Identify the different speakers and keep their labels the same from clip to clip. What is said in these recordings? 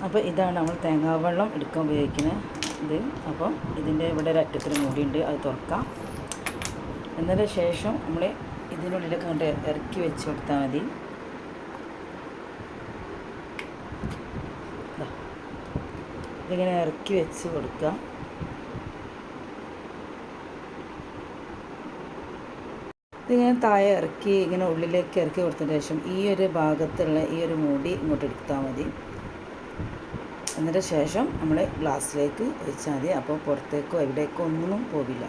Speaker 1: അപ്പോൾ ഇതാണ് നമ്മൾ തേങ്ങാവെള്ളം എടുക്കാൻ ഉപയോഗിക്കുന്ന ഇത്. അപ്പോൾ ഇതിൻ്റെ ഇവിടെ ഒരു അറ്റത്തിന് മൂടിയുണ്ട്, അത് തുറക്കാം. എന്നതിന് ശേഷം നമ്മൾ ഇതിനുള്ളിലൊക്കെ കണ്ട് ഇറക്കി വെച്ച് കൊടുത്താൽ മതി. ഇതിങ്ങനെ ഇറക്കി വെച്ച് കൊടുക്കുക. ഇതിങ്ങനെ താഴെ ഇറക്കി ഇങ്ങനെ ഉള്ളിലേക്ക് ഇറക്കി കൊടുത്തതിന് ശേഷം ഈ ഒരു ഭാഗത്തുള്ള ഈ ഒരു മൂടി ഇങ്ങോട്ട് എടുത്താൽ മതി. എന്നിട്ട് ശേഷം നമ്മൾ ഗ്ലാസ്സിലേക്ക് ഒഴിച്ചാൽ മതി. അപ്പോൾ പുറത്തേക്കോ എവിടേക്കോ ഒന്നും പോകില്ല.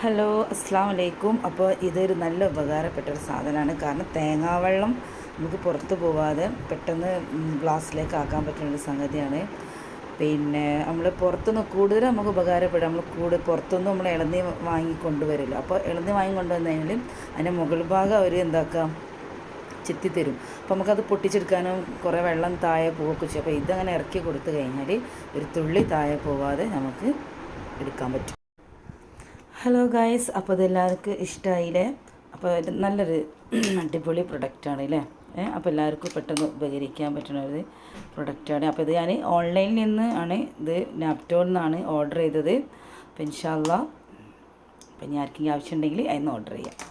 Speaker 1: ഹലോ അസ്സലാമു അലൈക്കും. അപ്പോൾ ഇതൊരു നല്ല ഉപകാരപ്പെട്ടൊരു സാധനമാണ്. കാരണം തേങ്ങാവെള്ളം നമുക്ക് പുറത്ത് പോവാതെ പെട്ടെന്ന് ഗ്ലാസ്സിലേക്ക് ആക്കാൻ പറ്റുന്നൊരു സംഗതിയാണ്. പിന്നെ നമ്മൾ പുറത്തുനിന്ന് കൂടുതൽ നമുക്ക് ഉപകാരപ്പെടും. നമ്മൾ പുറത്തുനിന്ന് നമ്മൾ ഇളനീ വാങ്ങി കൊണ്ടുവരില്ല. അപ്പോൾ ഇളനീ വാങ്ങി കൊണ്ടുവന്നു കഴിഞ്ഞാൽ അതിൻ്റെ മുകൾ ഭാഗം അവർ എന്താക്കുക, ചെത്തിത്തരും. അപ്പോൾ നമുക്കത് പൊട്ടിച്ചെടുക്കാനും കുറേ വെള്ളം താഴെ പോവുകയൊക്കെ ചെയ്യും. അപ്പോൾ ഇതങ്ങനെ ഇറക്കി കൊടുത്തു കഴിഞ്ഞാൽ ഒരു തുള്ളി താഴെ പോവാതെ നമുക്ക് എടുക്കാൻ പറ്റും. ഹലോ ഗായ്സ്, അപ്പോൾ ഇതെല്ലാവർക്കും ഇഷ്ടമായില്ലേ? അപ്പോൾ നല്ലൊരു അടിപൊളി പ്രൊഡക്റ്റാണ് അല്ലേ? അപ്പോൾ എല്ലാവർക്കും പെട്ടെന്ന് ഉപകരിക്കാൻ പറ്റുന്ന ഒരു പ്രൊഡക്റ്റാണ്. അപ്പോൾ ഇത് ഞാൻ ഓൺലൈനിൽ നിന്ന് ആണ് ഇത് നാപ്റ്റോളിൽ നിന്നാണ് ഓർഡർ ചെയ്തത്. അപ്പോൾ ഇൻഷാ അല്ലാഹ്, അപ്പോൾ ഇനി ആർക്കെങ്കിലും ആവശ്യമുണ്ടെങ്കിൽ അതിന് ഓർഡർ ചെയ്യാം.